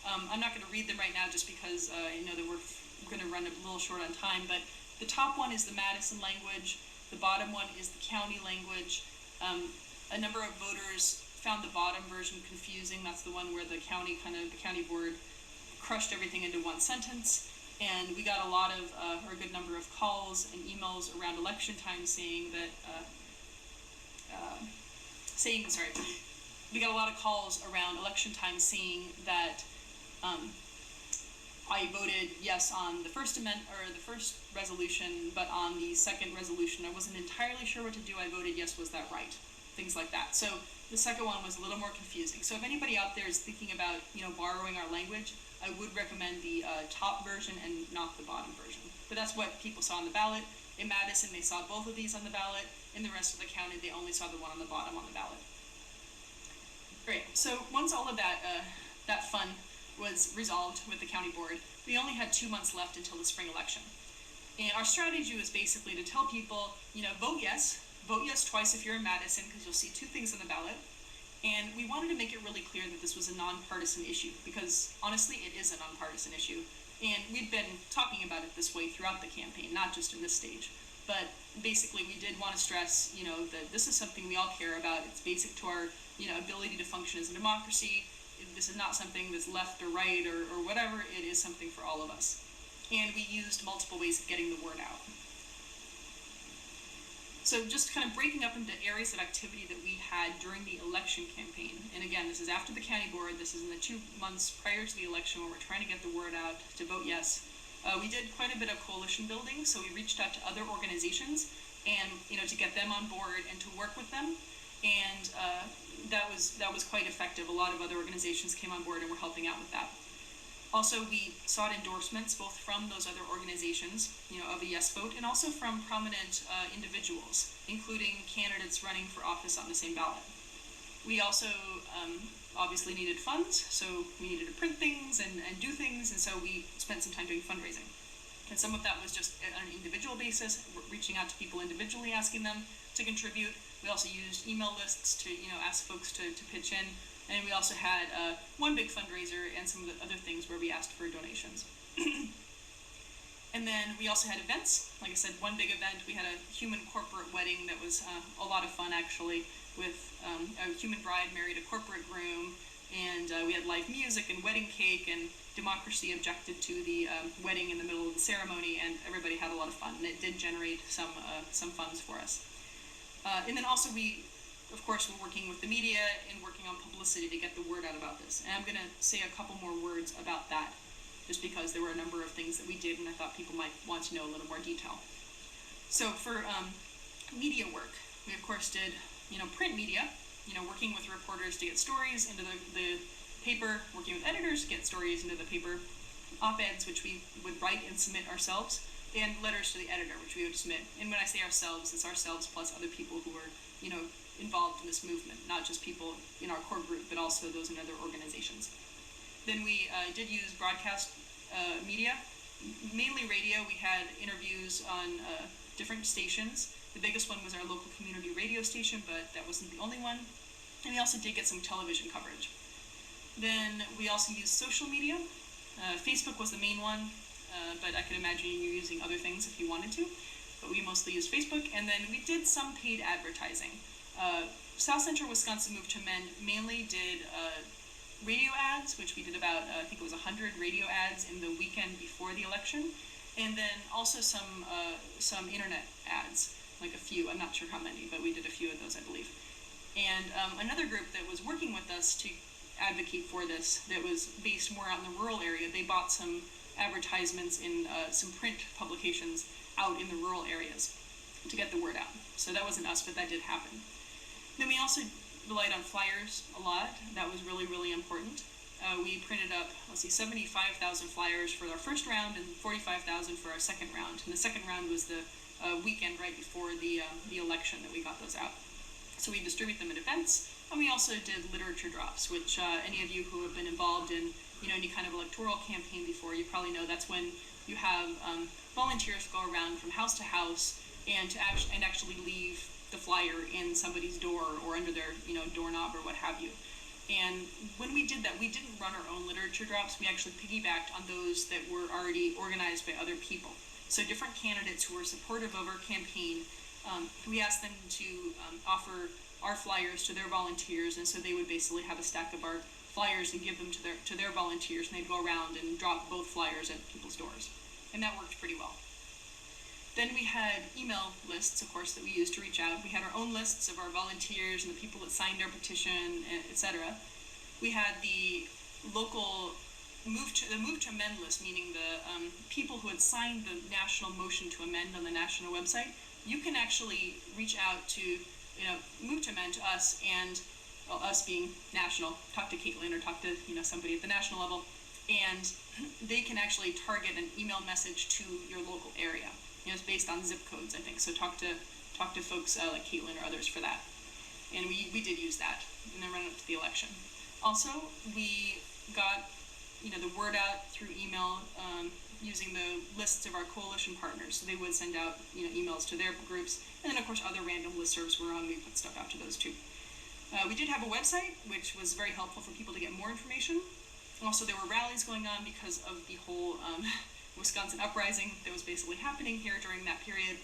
S1: I'm not going to read them right now just because I know that we're going to run a little short on time, but the top one is the Madison language, the bottom one is the county language. A number of voters found the bottom version confusing. That's the one where the county board crushed everything into one sentence. And we got a good number of calls and emails around election time saying that, we got a lot of calls around election time saying that I voted yes on the first amendment or the first resolution, but on the second resolution I wasn't entirely sure what to do. I voted yes, was that right? Things like that. So the second one was a little more confusing. So if anybody out there is thinking about borrowing our language, I would recommend the top version and not the bottom version. But that's what people saw on the ballot. In Madison, they saw both of these on the ballot. In the rest of the county, they only saw the one on the bottom on the ballot. Great. So once all of that fun was resolved with the county board, we only had 2 months left until the spring election. And our strategy was basically to tell people, vote yes twice if you're in Madison, because you'll see two things on the ballot. And we wanted to make it really clear that this was a nonpartisan issue, because honestly, it is a nonpartisan issue. And we'd been talking about it this way throughout the campaign, not just in this stage. But basically, we did want to stress, that this is something we all care about. It's basic to our, ability to function as a democracy. This is not something that's left or right or whatever. It is something for all of us. And we used multiple ways of getting the word out. So just kind of breaking up into areas of activity that we had during the election campaign. And again, this is after the county board. This is in the 2 months prior to the election when we're trying to get the word out to vote yes. We did quite a bit of coalition building, so we reached out to other organizations and to get them on board and to work with them. And that was quite effective. A lot of other organizations came on board and were helping out with that. Also, we sought endorsements both from those other organizations, of a yes vote, and also from prominent individuals, including candidates running for office on the same ballot. We also obviously needed funds, so we needed to print things and do things, and so we spent some time doing fundraising. And some of that was just on an individual basis, reaching out to people individually, asking them to contribute. We also used email lists to ask folks to pitch in. And we also had one big fundraiser and some of the other things where we asked for donations. And then we also had events. Like I said, one big event, we had a human corporate wedding that was a lot of fun, actually, with a human bride married a corporate groom, and we had live music and wedding cake, and Democracy objected to the wedding in the middle of the ceremony, and everybody had a lot of fun, and it did generate some funds for us. And then also of course, we're working with the media and working on publicity to get the word out about this. And I'm going to say a couple more words about that, just because there were a number of things that we did, and I thought people might want to know a little more detail. So for media work, we of course did, print media, working with reporters to get stories into the paper, working with editors to get stories into the paper, op-eds, which we would write and submit ourselves, and letters to the editor, which we would submit. And when I say ourselves, it's ourselves plus other people who were, involved in this movement, not just people in our core group, but also those in other organizations. Then we did use broadcast media, mainly radio. We had interviews on different stations. The biggest one was our local community radio station, but that wasn't the only one. And we also did get some television coverage. Then we also used social media. Facebook was the main one, but I could imagine you using other things if you wanted to. But we mostly used Facebook. And then we did some paid advertising. South Central Wisconsin Move to Mend mainly did radio ads, which we did about, I think it was 100 radio ads in the weekend before the election, and then also some internet ads, like a few. I'm not sure how many, but we did a few of those, I believe. And another group that was working with us to advocate for this, that was based more out in the rural area, they bought some advertisements in some print publications out in the rural areas to get the word out. So that wasn't us, but that did happen. Then we also relied on flyers a lot. That was really, really important. We printed up, 75,000 flyers for our first round and 45,000 for our second round. And the second round was the weekend right before the election that we got those out. So we distribute them at events, and we also did literature drops, which any of you who have been involved in any kind of electoral campaign before, you probably know that's when you have volunteers go around from house to house and actually leave the flyer in somebody's door or under their doorknob or what have you. And when we did that, we didn't run our own literature drops. We actually piggybacked on those that were already organized by other people. So different candidates who were supportive of our campaign, we asked them to offer our flyers to their volunteers, and so they would basically have a stack of our flyers and give them to their volunteers, and they'd go around and drop both flyers at people's doors. And that worked pretty well. Then we had email lists, of course, that we used to reach out. We had our own lists of our volunteers and the people that signed our petition, etc. We had the local move to amend list, meaning the people who had signed the national motion to amend on the national website. You can actually reach out to move to amend to us, and us being national, talk to Caitlin or talk to somebody at the national level, and they can actually target an email message to your local area. It's based on zip codes, I think. So talk to folks like Caitlin or others for that. And we did use that in the run up to the election. Also, we got the word out through email using the lists of our coalition partners. So they would send out emails to their groups, and then of course other random listservs were on. We put stuff out to those too. We did have a website, which was very helpful for people to get more information. Also, there were rallies going on because of the whole Wisconsin uprising that was basically happening here during that period.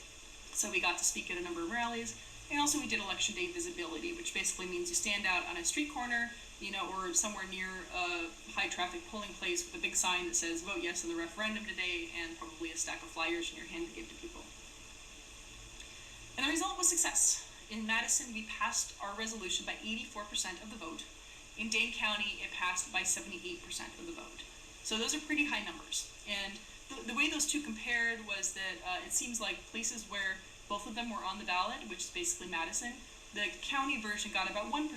S1: So we got to speak at a number of rallies. And also we did election day visibility, which basically means you stand out on a street corner, or somewhere near a high traffic polling place with a big sign that says vote yes in the referendum today, and probably a stack of flyers in your hand to give to people. And the result was success. In Madison, we passed our resolution by 84% of the vote. In Dane County, it passed by 78% of the vote. So those are pretty high numbers. And the way those two compared was that it seems like places where both of them were on the ballot, which is basically Madison, the county version got about 1%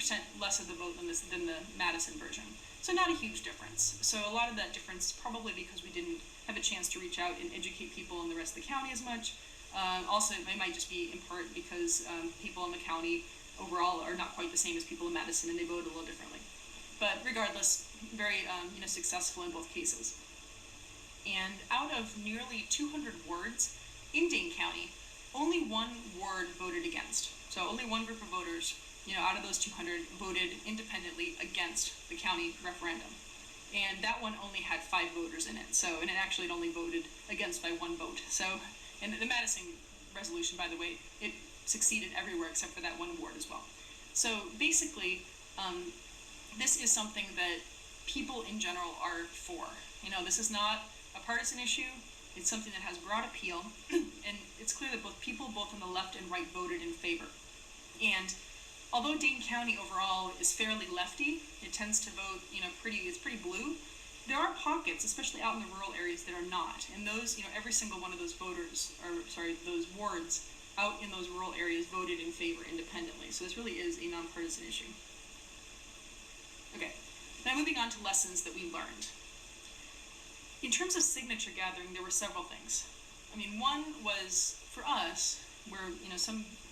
S1: less of the vote than the Madison version. So not a huge difference. So a lot of that difference probably because we didn't have a chance to reach out and educate people in the rest of the county as much. Also, it might just be in part because people in the county overall are not quite the same as people in Madison, and they vote a little differently. But regardless, very successful in both cases. And out of nearly 200 wards in Dane County, only one ward voted against. So only one group of voters, out of those 200, voted independently against the county referendum. And that one only had 5 voters in it. So, and it actually had only voted against by 1 vote. So, and the Madison resolution, by the way, it succeeded everywhere except for that 1 ward as well. So basically, this is something that people in general are for. This is not a partisan issue. It's something that has broad appeal, and it's clear that people both on the left and right voted in favor. And although Dane County overall is fairly lefty, it tends to vote, it's pretty blue. There are pockets, especially out in the rural areas, that are not. And those, every single one of those those wards out in those rural areas voted in favor independently. So this really is a nonpartisan issue. Okay, now moving on to lessons that we learned. In terms of signature gathering, there were several things. One was, for us, where,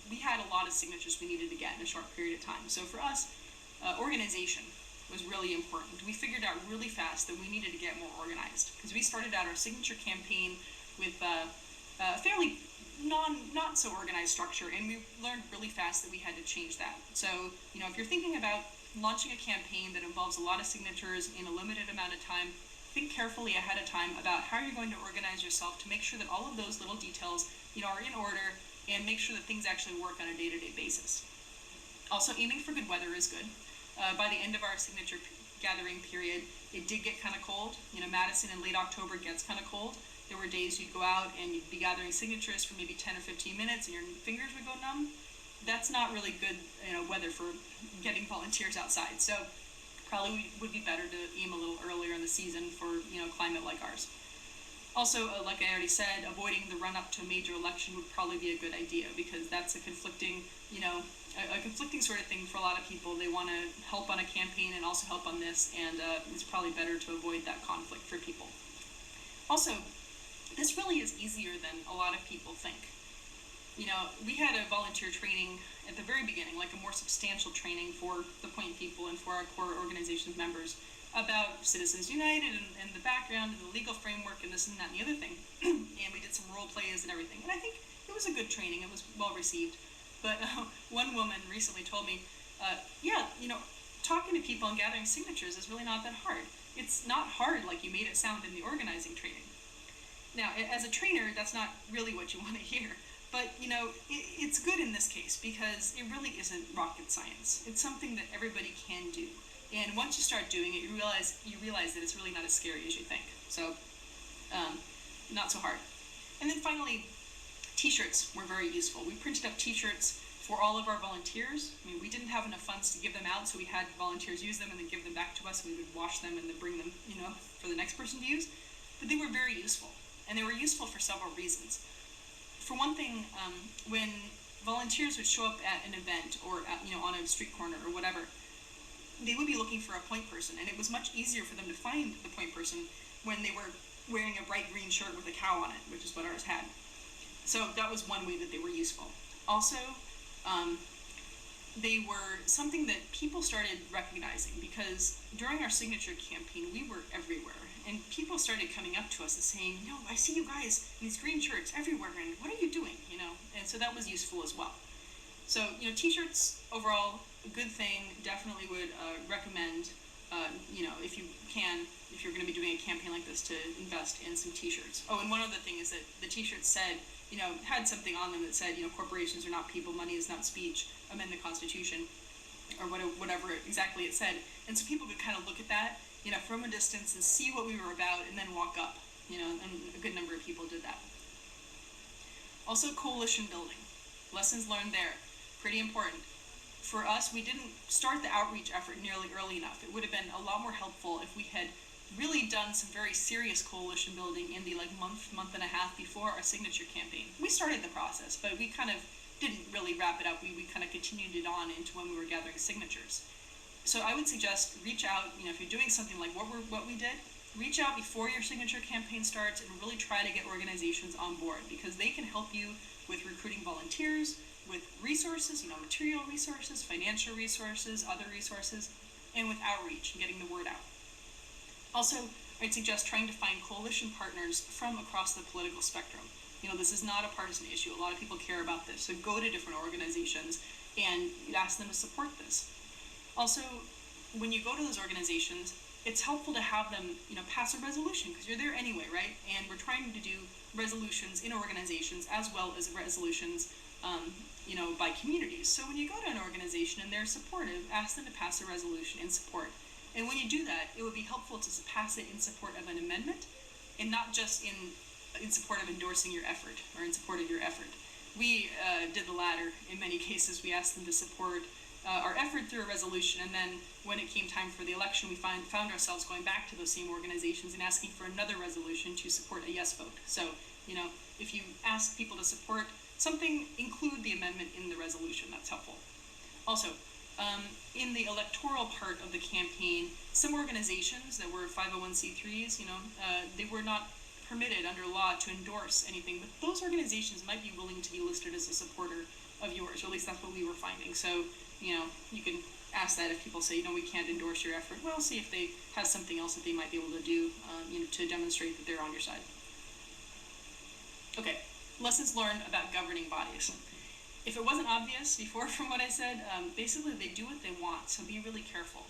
S1: we had a lot of signatures we needed to get in a short period of time. So for us, organization was really important. We figured out really fast that we needed to get more organized, because we started out our signature campaign with a fairly not so organized structure, and we learned really fast that we had to change that. So, if you're thinking about launching a campaign that involves a lot of signatures in a limited amount of time, think carefully ahead of time about how you're going to organize yourself to make sure that all of those little details, are in order, and make sure that things actually work on a day-to-day basis. Also, aiming for good weather is good. By the end of our signature gathering period, it did get kind of cold. Madison in late October gets kind of cold. There were days you'd go out and you'd be gathering signatures for maybe 10 or 15 minutes and your fingers would go numb. That's not really good, weather for getting volunteers outside. So probably would be better to aim a little earlier in the season for, climate like ours. Also, like I already said, avoiding the run-up to a major election would probably be a good idea, because that's a conflicting, a conflicting sort of thing for a lot of people. They want to help on a campaign and also help on this, and it's probably better to avoid that conflict for people. Also, this really is easier than a lot of people think. We had a volunteer training at the very beginning, like a more substantial training for the point people and for our core organization's members, about Citizens United and the background and the legal framework and this and that and the other thing. And we did some role plays and everything. And I think it was a good training. It was well received. But one woman recently told me, yeah, talking to people and gathering signatures is really not that hard. It's not hard like you made it sound in the organizing training. Now, as a trainer, that's not really what you want to hear. But, it's good in this case because it really isn't rocket science. It's something that everybody can do. And once you start doing it, you realize that it's really not as scary as you think. So, not so hard. And then finally, t-shirts were very useful. We printed up t-shirts for all of our volunteers. I mean, we didn't have enough funds to give them out, so we had volunteers use them and then give them back to us. We would wash them and then bring them, for the next person to use. But they were very useful. And they were useful for several reasons. For one thing, when volunteers would show up at an event or on a street corner or whatever, they would be looking for a point person, and it was much easier for them to find the point person when they were wearing a bright green shirt with a cow on it, which is what ours had. So that was one way that they were useful. Also, they were something that people started recognizing because during our signature campaign, we were everywhere. And people started coming up to us and saying, I see you guys in these green shirts everywhere, and what are you doing, And so that was useful as well. So, t-shirts, overall, a good thing. Definitely would recommend, if you can, if you're going to be doing a campaign like this, to invest in some t-shirts. Oh, and one other thing is that the t-shirts said, had something on them that said, corporations are not people, money is not speech, amend the Constitution, or whatever exactly it said. And so people could kind of look at that, from a distance and see what we were about and then walk up, and a good number of people did that. Also, coalition building. Lessons learned there. Pretty important. For us, we didn't start the outreach effort nearly early enough. It would have been a lot more helpful if we had really done some very serious coalition building in the month and a half before our signature campaign. We started the process, but we kind of didn't really wrap it up. We kind of continued it on into when we were gathering signatures. So I would suggest reach out, if you're doing something like what we did, reach out before your signature campaign starts and really try to get organizations on board because they can help you with recruiting volunteers, with resources, material resources, financial resources, other resources, and with outreach and getting the word out. Also, I'd suggest trying to find coalition partners from across the political spectrum. This is not a partisan issue. A lot of people care about this. So go to different organizations and ask them to support this. Also, when you go to those organizations, it's helpful to have them, pass a resolution because you're there anyway, right? And we're trying to do resolutions in organizations as well as resolutions, by communities. So when you go to an organization and they're supportive, ask them to pass a resolution in support. And when you do that, it would be helpful to pass it in support of an amendment and not just in support of endorsing your effort or in support of your effort. We did the latter. In many cases, we asked them to support our effort through a resolution, and then when it came time for the election, we found ourselves going back to those same organizations and asking for another resolution to support a yes vote. So, if you ask people to support something, include the amendment in the resolution. That's helpful. Also, in the electoral part of the campaign, some organizations that were 501c3s, they were not permitted under law to endorse anything, but those organizations might be willing to be listed as a supporter of yours, or at least that's what we were finding. So, you can ask that if people say, we can't endorse your effort. Well, see if they have something else that they might be able to do, to demonstrate that they're on your side. Okay, lessons learned about governing bodies. If it wasn't obvious before from what I said, basically they do what they want, so be really careful.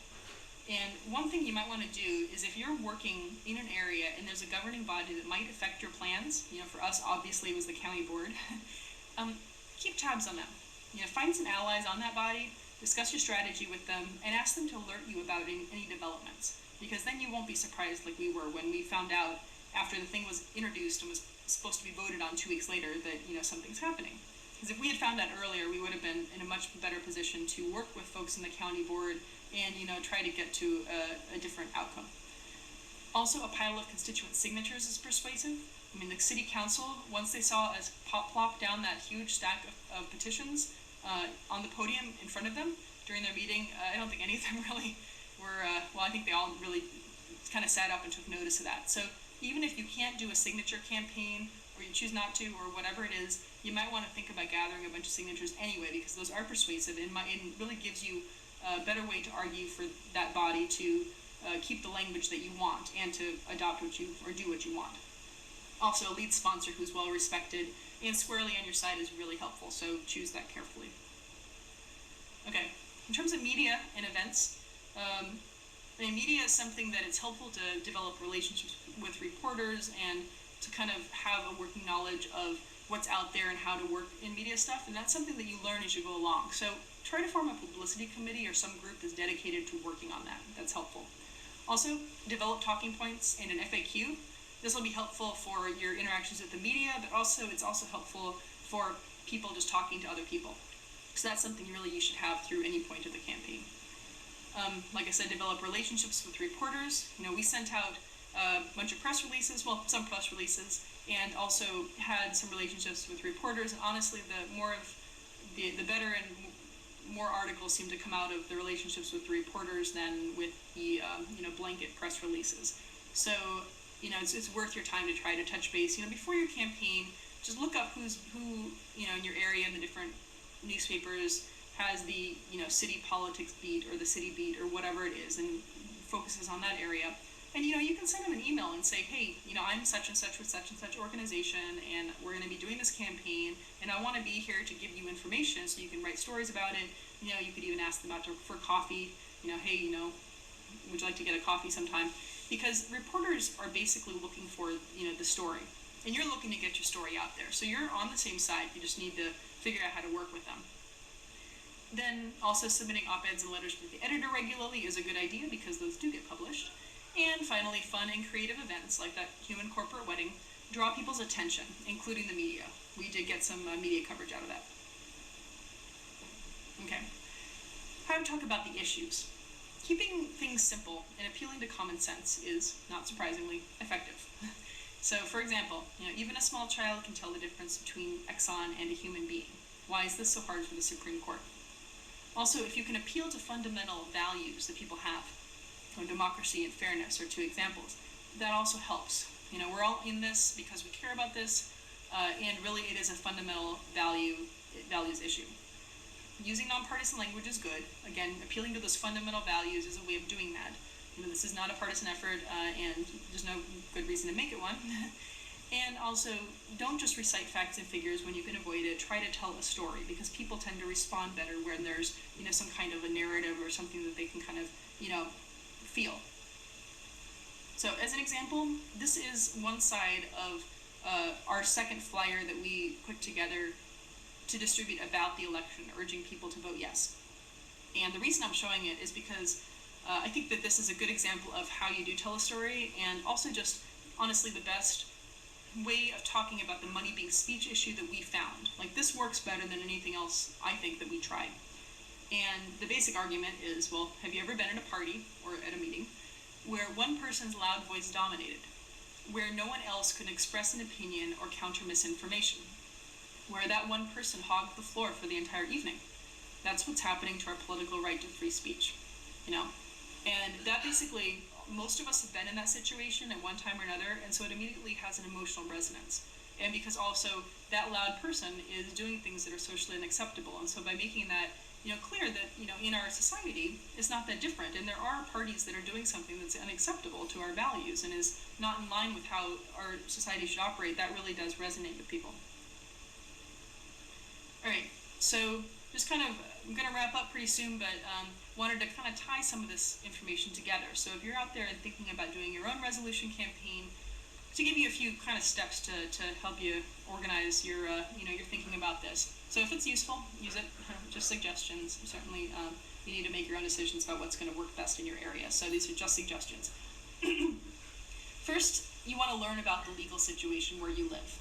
S1: And one thing you might want to do is if you're working in an area and there's a governing body that might affect your plans, for us obviously it was the county board, keep tabs on them. Find some allies on that body, discuss your strategy with them, and ask them to alert you about any developments. Because then you won't be surprised like we were when we found out after the thing was introduced and was supposed to be voted on 2 weeks later that, something's happening. Because if we had found that earlier, we would have been in a much better position to work with folks in the county board and, try to get to a different outcome. Also, a pile of constituent signatures is persuasive. I mean, the city council, once they saw us plop down that huge stack of petitions on the podium in front of them during their meeting, I don't think any of them really were, I think they all really kind of sat up and took notice of that. So even if you can't do a signature campaign, or you choose not to, or whatever it is, you might want to think about gathering a bunch of signatures anyway, because those are persuasive and really gives you a better way to argue for that body to keep the language that you want and to adopt what you, or do what you want. Also, a lead sponsor who's well respected and squarely on your side is really helpful, so choose that carefully. Okay, in terms of media and events, media is something that it's helpful to develop relationships with reporters and to kind of have a working knowledge of what's out there and how to work in media stuff, and that's something that you learn as you go along. So try to form a publicity committee or some group that's dedicated to working on that. That's helpful. Also, develop talking points and an FAQ. This will be helpful for your interactions with the media, but also it's also helpful for people just talking to other people. So that's something really you should have through any point of the campaign. Like I said, develop relationships with reporters. We sent out a bunch of press releases, well, some press releases, and also had some relationships with reporters. And honestly, the better and more articles seem to come out of the relationships with the reporters than with the blanket press releases. So it's worth your time to try to touch base. Before your campaign, just look up who in your area in the different newspapers has the city politics beat or the city beat or whatever it is, and focuses on that area. And you can send them an email and say, hey, I'm such and such with such and such organization, and we're going to be doing this campaign, and I want to be here to give you information so you can write stories about it. You could even ask them out for coffee. Hey, would you like to get a coffee sometime? Because reporters are basically looking for the story, and you're looking to get your story out there. So you're on the same side. You just need to figure out how to work with them. Then also submitting op-eds and letters to the editor regularly is a good idea because those do get published. And finally, fun and creative events like that human corporate wedding draw people's attention, including the media. We did get some media coverage out of that. Okay, how to talk about the issues. Keeping things simple and appealing to common sense is, not surprisingly, effective. So, for example, even a small child can tell the difference between Exxon and a human being. Why is this so hard for the Supreme Court? Also, if you can appeal to fundamental values that people have, democracy and fairness are two examples, that also helps. We're all in this because we care about this, and really it is a fundamental values issue. Using nonpartisan language is good. Again, appealing to those fundamental values is a way of doing that. This is not a partisan effort, and there's no good reason to make it one. And also, don't just recite facts and figures when you can avoid it. Try to tell a story, because people tend to respond better when there's some kind of a narrative or something that they can kind of feel. So as an example, this is one side of our second flyer that we put together to distribute about the election, urging people to vote yes. And the reason I'm showing it is because I think that this is a good example of how you do tell a story, and also just honestly the best way of talking about the money being speech issue that we found. Like, this works better than anything else I think that we tried. And the basic argument is, well, have you ever been at a party or at a meeting where one person's loud voice dominated, where no one else could express an opinion or counter misinformation, where that one person hogged the floor for the entire evening? That's what's happening to our political right to free speech, And that basically, most of us have been in that situation at one time or another, and so it immediately has an emotional resonance. And because also that loud person is doing things that are socially unacceptable, and so by making that clear that in our society it's not that different, and there are parties that are doing something that's unacceptable to our values and is not in line with how our society should operate, that really does resonate with people. All right, so just I'm going to wrap up pretty soon, but wanted to kind of tie some of this information together. So if you're out there and thinking about doing your own resolution campaign, to give you a few kind of steps to help you organize your your thinking about this. So if it's useful, use it. Just suggestions. Certainly, you need to make your own decisions about what's going to work best in your area. So these are just suggestions. First, you want to learn about the legal situation where you live.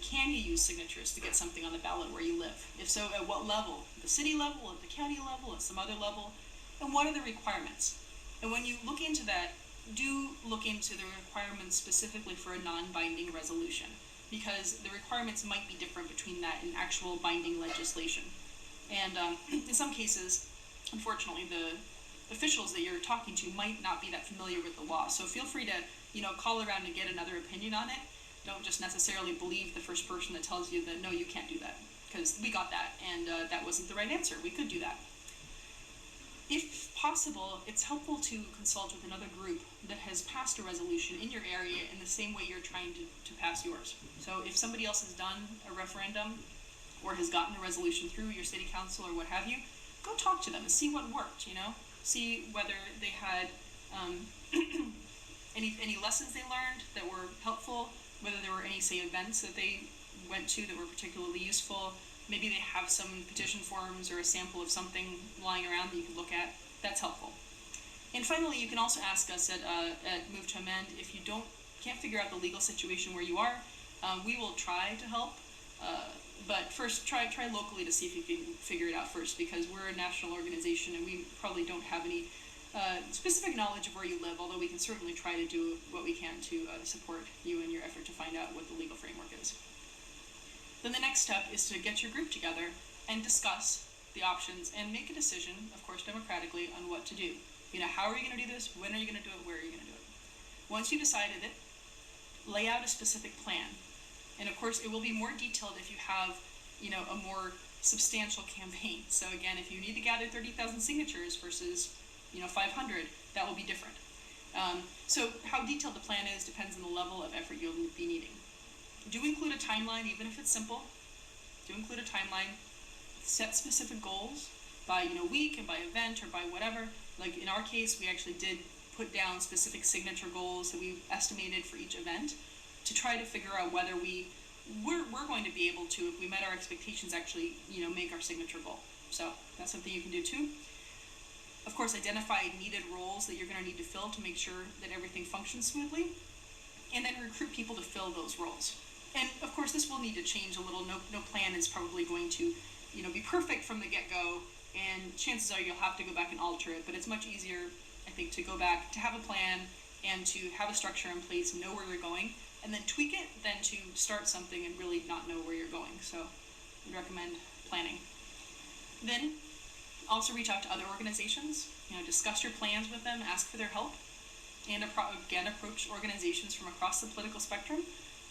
S1: Can you use signatures to get something on the ballot where you live? If so, at what level? At the city level, at the county level, at some other level? And what are the requirements? And when you look into that, do look into the requirements specifically for a non-binding resolution, because the requirements might be different between that and actual binding legislation. And in some cases, unfortunately, the officials that you're talking to might not be that familiar with the law. So feel free to call around and get another opinion on it. Don't just necessarily believe the first person that tells you that, no, you can't do that, because we got that, and that wasn't the right answer. We could do that. If possible, it's helpful to consult with another group that has passed a resolution in your area in the same way you're trying to pass yours. So if somebody else has done a referendum or has gotten a resolution through your city council or what have you, go talk to them and see what worked, see whether they had any lessons they learned that were helpful, whether there were any, say, events that they went to that were particularly useful. Maybe they have some petition forms or a sample of something lying around that you can look at. That's helpful. And finally, you can also ask us at Move to Amend if you can't figure out the legal situation where you are. We will try to help, but first try locally to see if you can figure it out first, because we're a national organization and we probably don't have any specific knowledge of where you live, although we can certainly try to do what we can to support you in your effort to find out what the legal framework is. Then the next step is to get your group together and discuss the options and make a decision, of course democratically, on what to do. How are you going to do this? When are you going to do it? Where are you going to do it? Once you decided it, lay out a specific plan. And of course, it will be more detailed if you have, a more substantial campaign. So again, if you need to gather 30,000 signatures versus, 500, that will be different. So how detailed the plan is depends on the level of effort you'll be needing. Do include a timeline, even if it's simple. Do include a timeline. Set specific goals by, week and by event or by whatever. Like in our case, we actually did put down specific signature goals that we estimated for each event to try to figure out whether we're going to be able to, if we met our expectations, actually, make our signature goal. So that's something you can do too. Of course, identify needed roles that you're going to need to fill to make sure that everything functions smoothly, and then recruit people to fill those roles. And of course, this will need to change a little. No plan is probably going to, be perfect from the get-go, and chances are you'll have to go back and alter it. But it's much easier, I think, to go back, to have a plan, and to have a structure in place, know where you're going, and then tweak it, than to start something and really not know where you're going. So I'd recommend planning. Then also reach out to other organizations, discuss your plans with them, ask for their help, and again, approach organizations from across the political spectrum,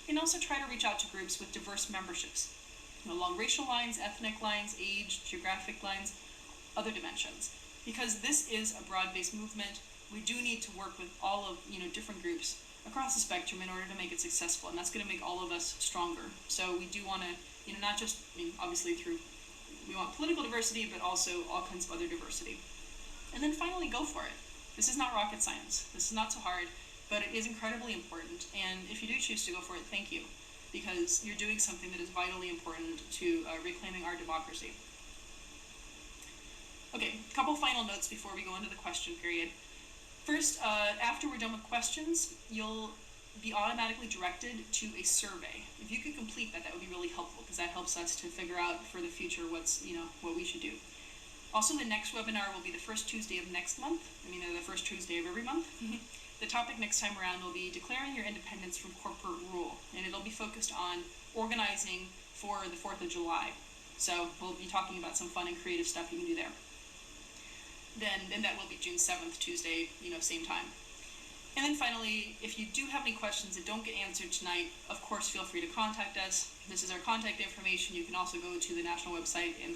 S1: and also try to reach out to groups with diverse memberships, along racial lines, ethnic lines, age, geographic lines, other dimensions. Because this is a broad-based movement, we do need to work with all of, different groups across the spectrum in order to make it successful, and that's going to make all of us stronger. So we do want to, not just, obviously we want political diversity, but also all kinds of other diversity. And then finally, go for it. This is not rocket science. This is not so hard, but it is incredibly important. And if you do choose to go for it, thank you, because you're doing something that is vitally important to reclaiming our democracy. Okay, a couple final notes before we go into the question period. First, after we're done with questions, you'll be automatically directed to a survey. If you could complete that, that would be really helpful, because that helps us to figure out for the future what we should do. Also, the next webinar will be the first Tuesday of next month. The first Tuesday of every month. The topic next time around will be declaring your independence from corporate rule, and it'll be focused on organizing for the 4th of July. So we'll be talking about some fun and creative stuff you can do there. Then that will be June 7th, Tuesday, same time. And then finally, if you do have any questions that don't get answered tonight, of course, feel free to contact us. This is our contact information. You can also go to the national website and